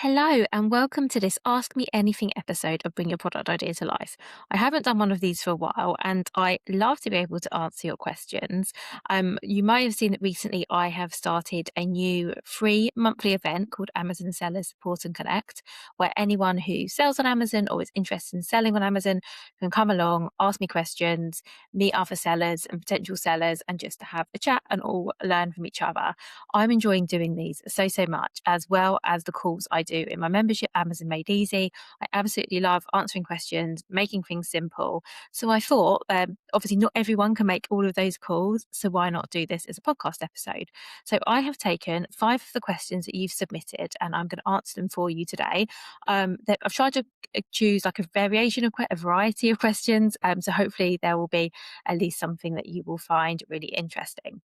Hello, and welcome to this Ask Me Anything episode of Bring Your Product Idea to Life. I haven't done one of these for a while, and I love to be able to answer your questions. You might have seen that recently I have started a new free monthly event called Amazon Seller Support and Connect, where anyone who sells on Amazon or is interested in selling on Amazon can come along, ask me questions, meet other sellers and potential sellers, and just to have a chat and all learn from each other. I'm enjoying doing these so much, as well as the calls I do in my membership, Amazon Made Easy. I absolutely love answering questions, making things simple. So I thought, obviously, not everyone can make all of those calls. So why not do this as a podcast episode? So I have taken 5 of the questions that you've submitted and I'm going to answer them for you today. I've tried to choose like a variation of a variety of questions. So hopefully there will be at least something that you will find really interesting.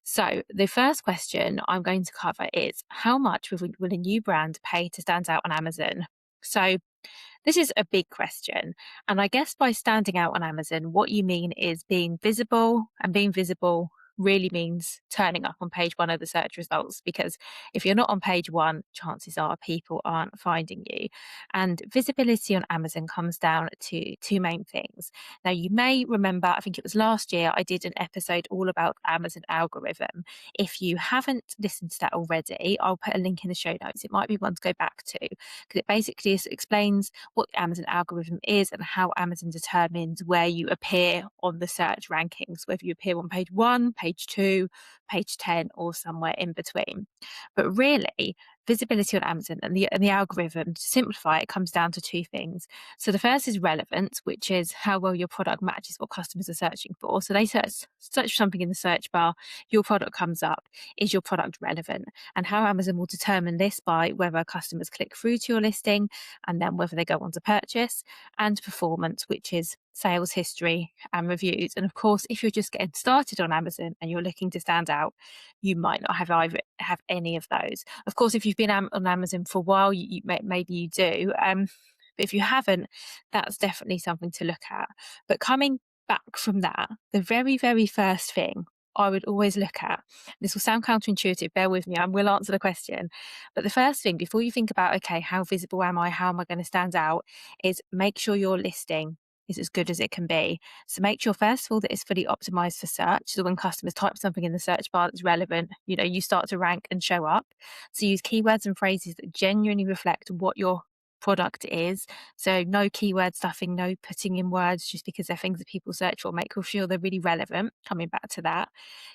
So, the first question I'm going to cover is how much will a new brand pay to stand out on Amazon? So, this is a big question. And I guess by standing out on Amazon, what you mean is being visible, and being visible really means turning up on page one of the search results. Because if you're not on page one, chances are people aren't finding you. And visibility on Amazon comes down to two main things. Now, you may remember, I think it was last year, I did an episode all about Amazon algorithm. If you haven't listened to that already, I'll put a link in the show notes. It might be one to go back to because it basically explains what the Amazon algorithm is and how Amazon determines where you appear on the search rankings, whether you appear on page one, page two, page 10, or somewhere in between. But really, visibility on Amazon and the algorithm, to simplify it, comes down to two things. So the first is relevance, which is how well your product matches what customers are searching for. So they search something in the search bar, your product comes up. Is your product relevant? And how Amazon will determine this by whether customers click through to your listing and then whether they go on to purchase, and performance, which is sales history and reviews. And of course, if you're just getting started on Amazon and you're looking to stand out, you might not have any of those. Of course, if you've been on Amazon for a while, maybe you do. But if you haven't, that's definitely something to look at. But coming back from that, the very first thing I would always look at, this will sound counterintuitive, bear with me, I will answer the question. But the first thing, before you think about, okay, how visible am I? How am I going to stand out? Is make sure your listing is as good as it can be. So make sure, first of all, that it's fully optimized for search. So when customers type something in the search bar that's relevant, you start to rank and show up. So use keywords and phrases that genuinely reflect what your product is. So no keyword stuffing, no putting in words just because they're things that people search for. Make sure they're really relevant. Coming back to that,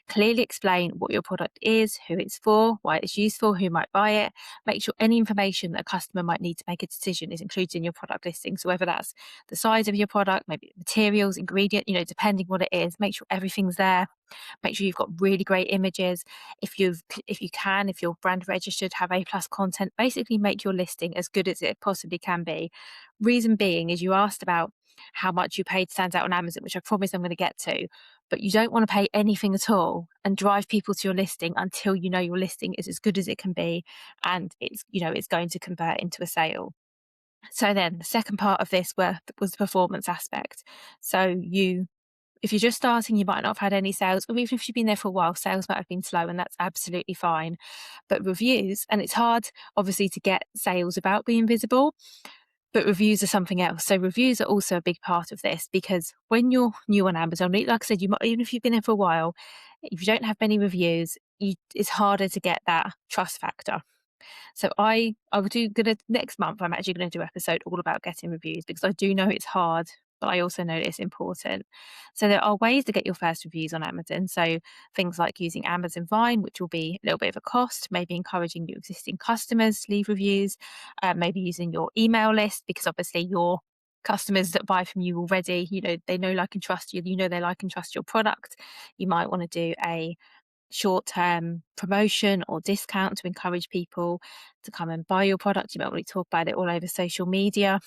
clearly explain what your product is, who it's for, why it's useful, who might buy it. Make sure any information that a customer might need to make a decision is included in your product listing. So whether that's the size of your product, maybe materials, ingredient, depending what it is, make sure everything's there. Make sure you've got really great images. If you're brand registered, have A+ content. Basically make your listing as good as it possibly can be. Reason being is you asked about how much you paid to stand out on Amazon, which I promise I'm going to get to, but you don't want to pay anything at all and drive people to your listing until you know your listing is as good as it can be and it's going to convert into a sale. So then the second part of this was the performance aspect. So if you're just starting, you might not have had any sales, or even if you've been there for a while, sales might have been slow, and that's absolutely fine. But reviews, and it's hard, obviously, to get sales without being visible, but reviews are something else. So reviews are also a big part of this because when you're new on Amazon, like I said, even if you've been there for a while, if you don't have many reviews, it's harder to get that trust factor. So I will next month. I'm actually going to do an episode all about getting reviews because I do know it's hard, but I also know it's important. So there are ways to get your first reviews on Amazon. So things like using Amazon Vine, which will be a little bit of a cost, maybe encouraging your existing customers to leave reviews, maybe using your email list because obviously your customers that buy from you already, they know, like, and trust you. They like and trust your product. You might want to do a short-term promotion or discount to encourage people to come and buy your product. You might want to talk about it all over social media.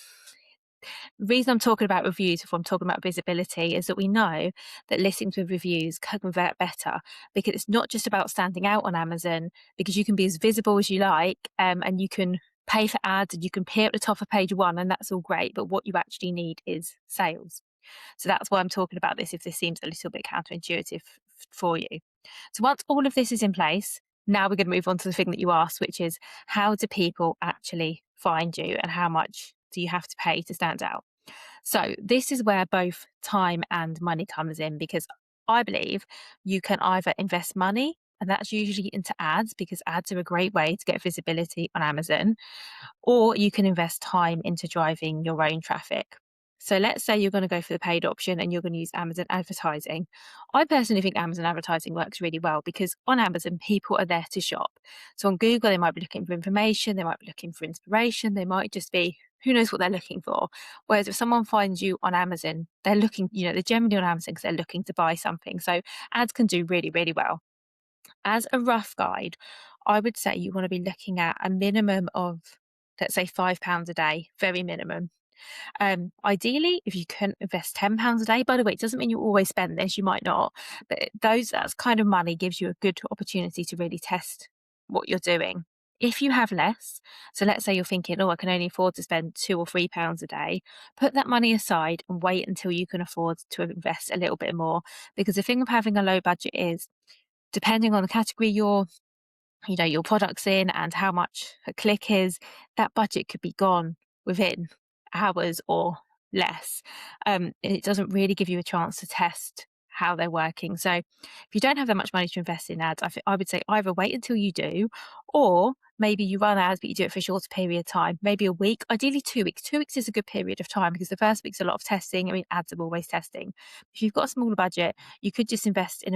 The reason I'm talking about reviews, if I'm talking about visibility, is that we know that listings with reviews can convert better because it's not just about standing out on Amazon, because you can be as visible as you like, and you can pay for ads and you can appear at the top of page one, and that's all great. But what you actually need is sales. So that's why I'm talking about this, if this seems a little bit counterintuitive for you. So once all of this is in place, Now we're going to move on to the thing that you asked, which is how do people actually find you and how much do you have to pay to stand out? So this is where both time and money comes in because I believe you can either invest money, and that's usually into ads because ads are a great way to get visibility on Amazon, or you can invest time into driving your own traffic. So let's say you're going to go for the paid option and you're going to use Amazon advertising. I personally think Amazon advertising works really well because on Amazon, people are there to shop. So on Google, they might be looking for information, they might be looking for inspiration, they might just be, who knows what they're looking for. Whereas if someone finds you on Amazon, they're looking, they're generally on Amazon because they're looking to buy something. So ads can do really, really well. As a rough guide, I would say you want to be looking at a minimum of, let's say, £5 a day, very minimum. Ideally, if you can invest £10 a day, by the way, it doesn't mean you always spend this, you might not, but that's kind of money gives you a good opportunity to really test what you're doing. If you have less, so let's say you're thinking, oh, I can only afford to spend £2 or £3 a day, put that money aside and wait until you can afford to invest a little bit more. Because the thing of having a low budget is, depending on the category your products in and how much a click is, that budget could be gone within hours or less. It doesn't really give you a chance to test how they're working. So if you don't have that much money to invest in ads, I would say either wait until you do, or maybe you run ads, but you do it for a shorter period of time, maybe a week, ideally 2 weeks. 2 weeks is a good period of time because the first week's a lot of testing. I mean, ads are always testing. If you've got a smaller budget, you could just invest in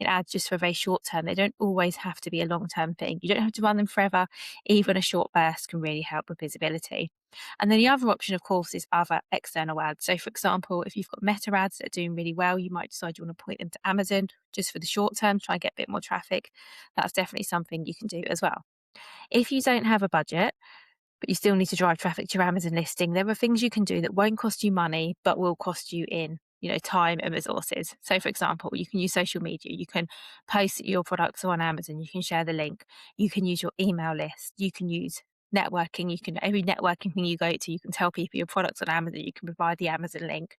ads just for a very short term. They don't always have to be a long term thing. You don't have to run them forever. Even a short burst can really help with visibility. And then the other option, of course, is other external ads. So, for example, if you've got Meta ads that are doing really well, you might decide you want to point them to Amazon just for the short term, try and get a bit more traffic. That's definitely something you can do as well. If you don't have a budget, but you still need to drive traffic to your Amazon listing, there are things you can do that won't cost you money, but will cost you in time and resources. So for example, you can use social media, you can post your products on Amazon, you can share the link, you can use your email list, you can use networking, every networking thing you go to, you can tell people your products on Amazon, you can provide the Amazon link.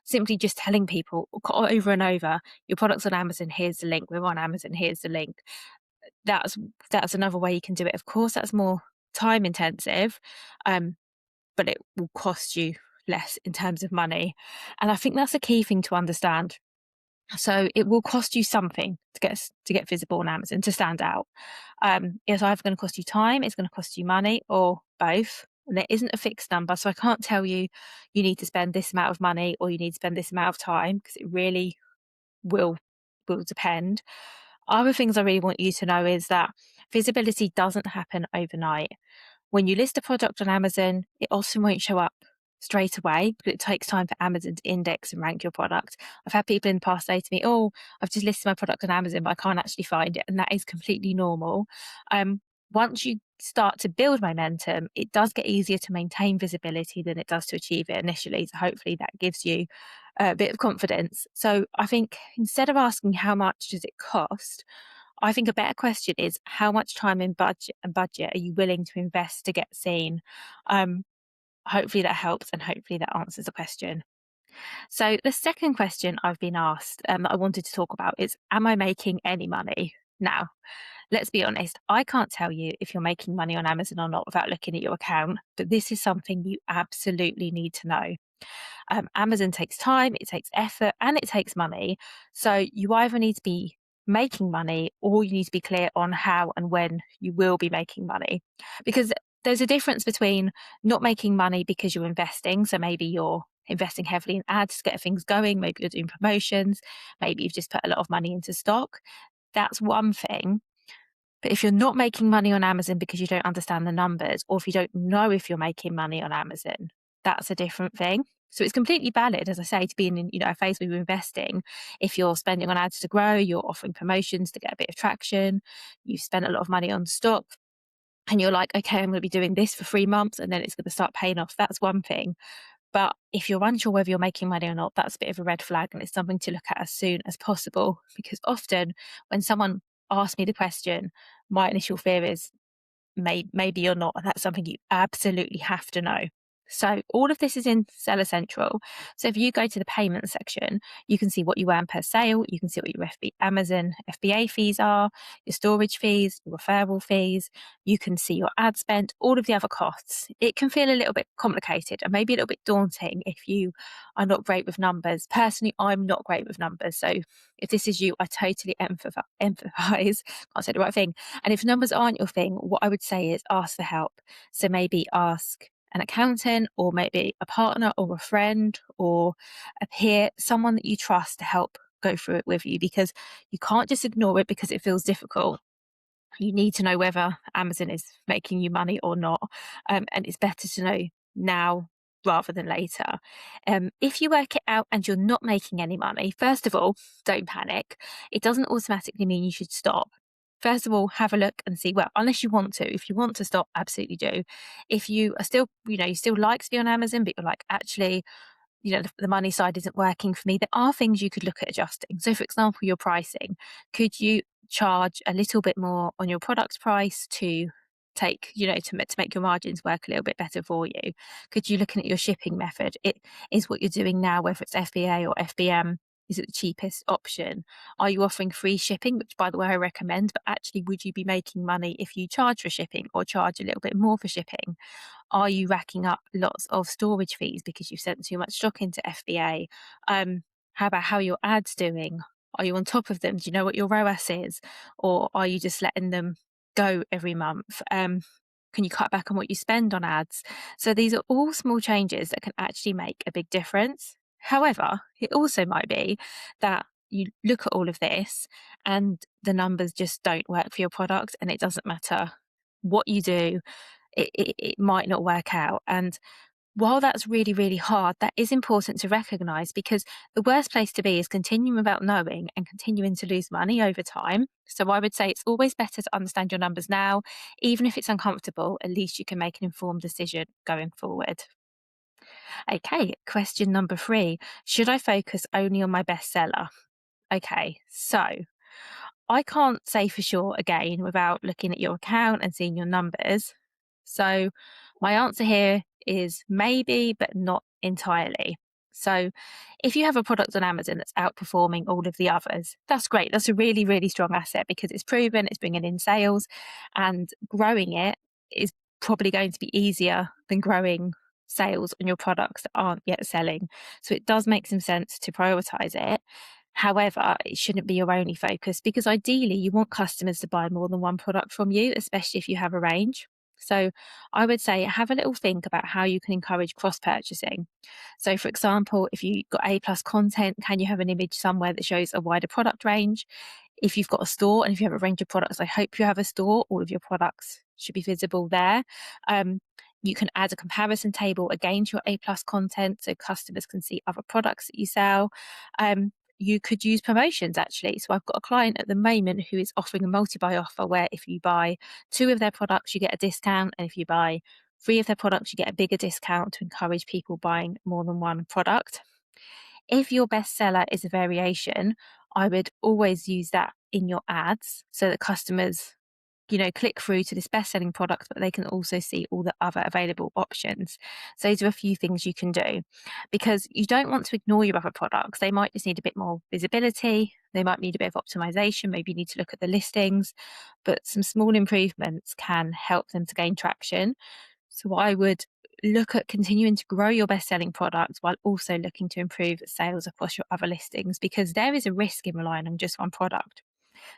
Simply just telling people over and over, your products on Amazon, here's the link, we're on Amazon, here's the link. That's another way you can do it. Of course, that's more time intensive, but it will cost you less in terms of money. And I think that's a key thing to understand. So it will cost you something to get visible on Amazon, to stand out. It's either going to cost you time, it's going to cost you money, or both. And there isn't a fixed number, so I can't tell you you need to spend this amount of money or you need to spend this amount of time because it really will depend. Other things I really want you to know is that visibility doesn't happen overnight. When you list a product on Amazon, it often won't show up straight away, but it takes time for Amazon to index and rank your product. I've had people in the past say to me, oh, I've just listed my product on Amazon, but I can't actually find it. And that is completely normal. Once you start to build momentum, it does get easier to maintain visibility than it does to achieve it initially. So hopefully that gives you a bit of confidence. So I think instead of asking how much does it cost, I think a better question is how much time and budget are you willing to invest to get seen? Um, Hopefully that helps and hopefully that answers the question. So the second question I've been asked that I wanted to talk about is, am I making any money? Now, let's be honest, I can't tell you if you're making money on Amazon or not without looking at your account, but this is something you absolutely need to know. Amazon takes time, it takes effort, and it takes money. So you either need to be making money or you need to be clear on how and when you will be making money. Because there's a difference between not making money because you're investing. So maybe you're investing heavily in ads to get things going, maybe you're doing promotions, maybe you've just put a lot of money into stock. That's one thing. But if you're not making money on Amazon because you don't understand the numbers, or if you don't know if you're making money on Amazon, that's a different thing. So it's completely valid, as I say, to be in a phase where you're investing. If you're spending on ads to grow, you're offering promotions to get a bit of traction, you've spent a lot of money on stock, and you're like, okay, I'm going to be doing this for 3 months and then it's going to start paying off. That's one thing. But if you're unsure whether you're making money or not, that's a bit of a red flag and it's something to look at as soon as possible. Because often when someone asks me the question, my initial fear is maybe you're not. And that's something you absolutely have to know. So all of this is in Seller Central. So if you go to the payment section, you can see what you earn per sale. You can see what your Amazon FBA fees are, your storage fees, your referral fees. You can see your ad spend, all of the other costs. It can feel a little bit complicated and maybe a little bit daunting if you are not great with numbers. Personally, I'm not great with numbers. So if this is you, I totally empathize. Can't say the right thing. And if numbers aren't your thing, what I would say is ask for help. So maybe ask an accountant or maybe a partner or a friend or a peer, someone that you trust to help go through it with you, because you can't just ignore it because it feels difficult. You need to know whether Amazon is making you money or not. And it's better to know now rather than later. If you work it out and you're not making any money, first of all, don't panic. It doesn't automatically mean you should stop. First of all, have a look and see, well, unless you want to. If you want to stop, absolutely do. If you are still, you still like to be on Amazon, but you're like, actually, the money side isn't working for me, there are things you could look at adjusting. So, for example, your pricing. Could you charge a little bit more on your product price to take, to make your margins work a little bit better for you? Could you looking at your shipping method? It is what you're doing now, whether it's FBA or FBM. Is it the cheapest option? Are you offering free shipping, which by the way I recommend, but actually would you be making money if you charge for shipping or charge a little bit more for shipping? Are you racking up lots of storage fees because you've sent too much stock into FBA? How about how your ads doing? Are you on top of them? Do you know what your ROAS is? Or are you just letting them go every month? Can you cut back on what you spend on ads? So these are all small changes that can actually make a big difference. However, it also might be that you look at all of this and the numbers just don't work for your product, and it doesn't matter what you do, it might not work out. And while that's really, really hard, that is important to recognize, because the worst place to be is continuing without knowing and continuing to lose money over time. So I would say it's always better to understand your numbers now. Even if it's uncomfortable, at least you can make an informed decision going forward. Okay, question number 3. Should I focus only on my bestseller? Okay, so I can't say for sure again without looking at your account and seeing your numbers. So my answer here is maybe, but not entirely. So if you have a product on Amazon that's outperforming all of the others, that's great. That's a really, really strong asset because it's proven, it's bringing in sales, and growing it is probably going to be easier than growing sales on your products that aren't yet selling. So it does make some sense to prioritize it. However, it shouldn't be your only focus, because ideally you want customers to buy more than one product from you, especially if you have a range. So I would say have a little think about how you can encourage cross purchasing. So, for example, if you've got A plus content, can you have an image somewhere that shows a wider product range? If you've got a store and if you have a range of products, I hope you have a store, all of your products should be visible there. You can add a comparison table against your A plus content so customers can see other products that you sell. You could use promotions actually. So I've got a client at the moment who is offering a multi-buy offer where if you buy 2 of their products, you get a discount. And if you buy 3 of their products, you get a bigger discount to encourage people buying more than one product. If your bestseller is a variation, I would always use that in your ads so that customers click through to this best selling product, but they can also see all the other available options. So those are a few things you can do, because you don't want to ignore your other products. They might just need a bit more visibility. They might need a bit of optimization. Maybe you need to look at the listings, but some small improvements can help them to gain traction. So I would look at continuing to grow your best selling products while also looking to improve sales across your other listings, because there is a risk in relying on just one product.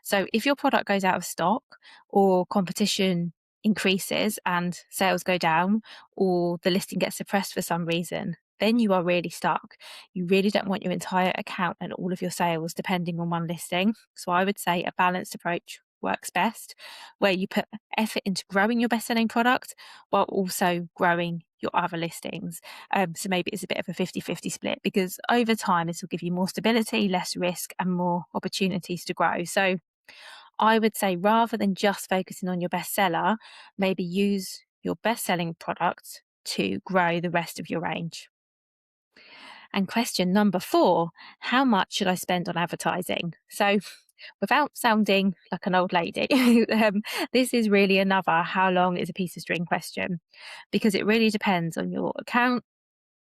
So if your product goes out of stock or competition increases and sales go down, or the listing gets suppressed for some reason, then you are really stuck. You really don't want your entire account and all of your sales depending on one listing. So I would say a balanced approach works best, where you put effort into growing your best selling product while also growing your other listings. So maybe it's a bit of a 50-50 split, because over time this will give you more stability, less risk, and more opportunities to grow. So I would say rather than just focusing on your bestseller, maybe use your best selling product to grow the rest of your range. And question number 4, how much should I spend on advertising? So without sounding like an old lady, this is really another how long is a piece of string question, because it really depends on your account,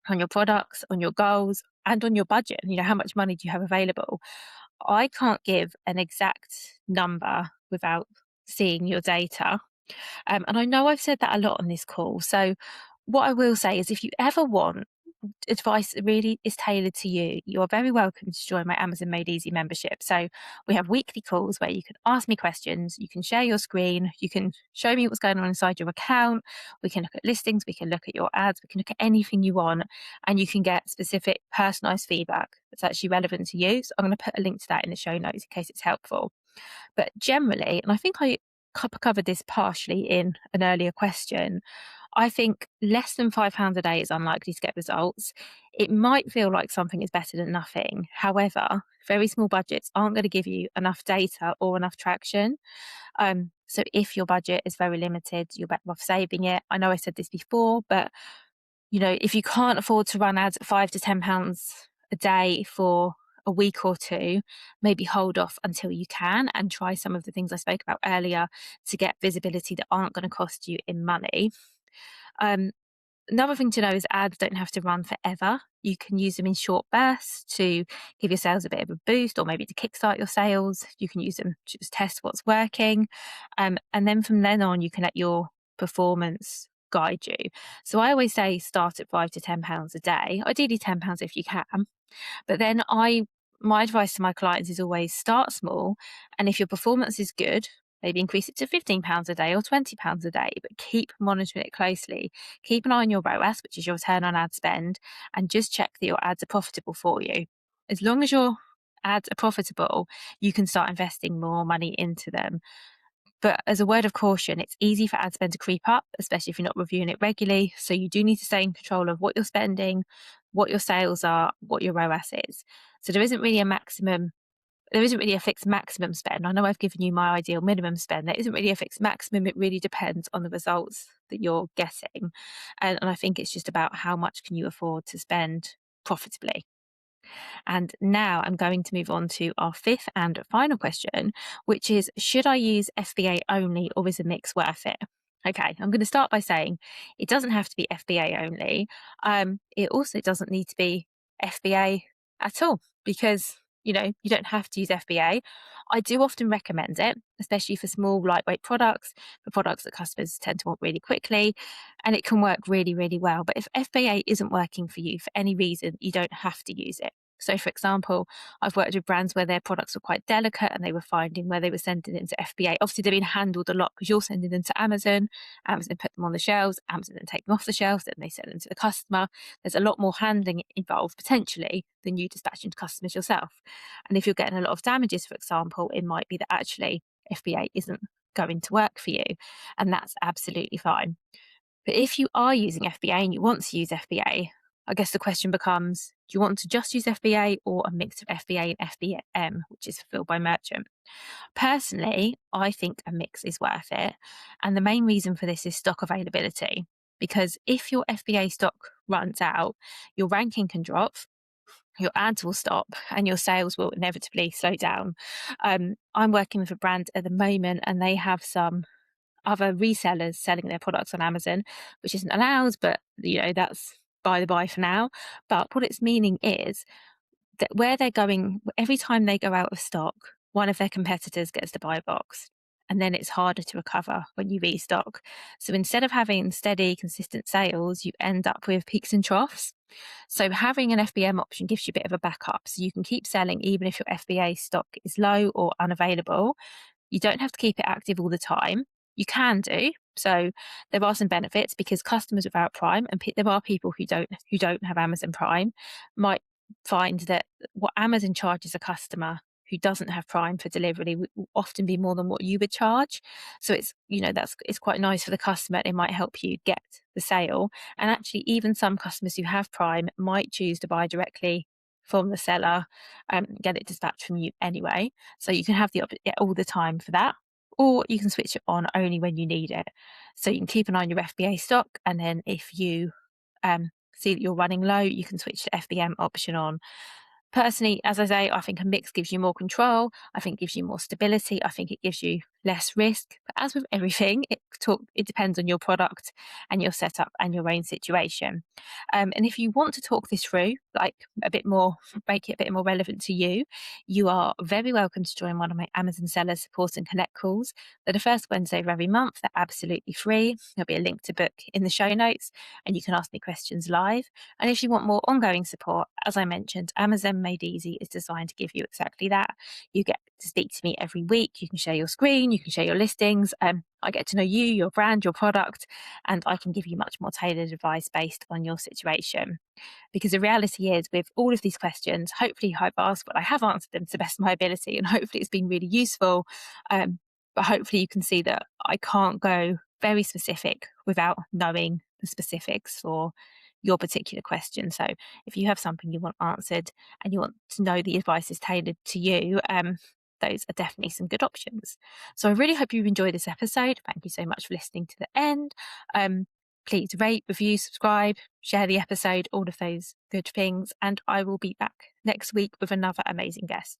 on your products, on your goals, and on your budget. How much money do you have available? I can't give an exact number without seeing your data. And I know I've said that a lot on this call. So, what I will say is if you ever want advice that really is tailored to you, you are very welcome to join my Amazon Made Easy membership. So we have weekly calls where you can ask me questions, you can share your screen, you can show me what's going on inside your account, we can look at listings, we can look at your ads, we can look at anything you want, and you can get specific personalized feedback that's actually relevant to you. So I'm going to put a link to that in the show notes in case it's helpful. But generally, and I think I covered this partially in an earlier question, I think less than £5 a day is unlikely to get results. It might feel like something is better than nothing. However, very small budgets aren't going to give you enough data or enough traction. So if your budget is very limited, you're better off saving it. I know I said this before, but if you can't afford to run ads at £5 to £10 a day for a week or two, maybe hold off until you can and try some of the things I spoke about earlier to get visibility that aren't going to cost you in money. Um, Another thing to know is ads don't have to run forever. You can use them in short bursts to give your sales a bit of a boost or maybe to kickstart your sales. You can use them to just test what's working. And then from then on, you can let your performance guide you. So I always say start at £5 to £10 a day, ideally £10 if you can. But then my advice to my clients is always start small. And if your performance is good, maybe increase it to £15 a day or £20 a day, but keep monitoring it closely. Keep an eye on your ROAS, which is your return on ad spend, and just check that your ads are profitable for you. As long as your ads are profitable, you can start investing more money into them. But as a word of caution, it's easy for ad spend to creep up, especially if you're not reviewing it regularly. So you do need to stay in control of what you're spending, what your sales are, what your ROAS is. So there isn't really a fixed maximum spend. I know I've given you my ideal minimum spend. There isn't really a fixed maximum. It really depends on the results that you're getting. And I think it's just about how much can you afford to spend profitably. And now I'm going to move on to our 5th and final question, which is, should I use FBA only or is a mix worth it? Okay, I'm going to start by saying it doesn't have to be FBA only. It also doesn't need to be FBA at all because, you don't have to use FBA. I do often recommend it, especially for small, lightweight products, for products that customers tend to want really quickly, and it can work really, really well. But if FBA isn't working for you for any reason, you don't have to use it. So, for example, I've worked with brands where their products were quite delicate and they were finding where they were sending it into FBA. Obviously, they're being handled a lot because you're sending them to Amazon. Amazon put them on the shelves. Amazon then take them off the shelves. Then they send them to the customer. There's a lot more handling involved potentially than you dispatching to customers yourself. And if you're getting a lot of damages, for example, it might be that actually FBA isn't going to work for you. And that's absolutely fine. But if you are using FBA and you want to use FBA, I guess the question becomes, do you want to just use FBA or a mix of FBA and FBM, which is fulfilled by merchant? Personally, I think a mix is worth it. And the main reason for this is stock availability. Because if your FBA stock runs out, your ranking can drop, your ads will stop, and your sales will inevitably slow down. I'm working with a brand at the moment, and they have some other resellers selling their products on Amazon, which isn't allowed, but that's by the by for now. But what it's meaning is that where they're going, every time they go out of stock, one of their competitors gets to buy a box. And then it's harder to recover when you restock. So instead of having steady, consistent sales, you end up with peaks and troughs. So having an FBM option gives you a bit of a backup. So you can keep selling even if your FBA stock is low or unavailable. You don't have to keep it active all the time. You can do. So there are some benefits because customers without Prime, and there are people who don't have Amazon Prime, might find that what Amazon charges a customer who doesn't have Prime for delivery will often be more than what you would charge. So it's quite nice for the customer. It might help you get the sale. And actually, even some customers who have Prime might choose to buy directly from the seller and get it dispatched from you anyway. So you can have all the time for that. Or you can switch it on only when you need it. So you can keep an eye on your FBA stock, and then if you see that you're running low, you can switch to FBM option on. Personally, as I say, I think a mix gives you more control. I think it gives you more stability. I think it gives you less risk. But as with everything, it depends on your product and your setup and your own situation. And if you want to talk this through, like a bit more, make it a bit more relevant to you, you are very welcome to join one of my Amazon Seller Support and Connect calls. They're the first Wednesday of every month. They're absolutely free. There'll be a link to book in the show notes, and you can ask me questions live. And if you want more ongoing support, as I mentioned, Amazon Made Easy is designed to give you exactly that. You get to speak to me every week. You can share your screen, you can share your listings. I get to know you, your brand, your product, and I can give you much more tailored advice based on your situation. Because the reality is, with all of these questions, hopefully I've asked, but I have answered them to the best of my ability, and hopefully it's been really useful. But hopefully you can see that I can't go very specific without knowing the specifics for your particular question. So if you have something you want answered and you want to know the advice is tailored to you, those are definitely some good options. So I really hope you've enjoyed this episode. Thank you so much for listening to the end. Please rate, review, subscribe, share the episode, all of those good things. And I will be back next week with another amazing guest.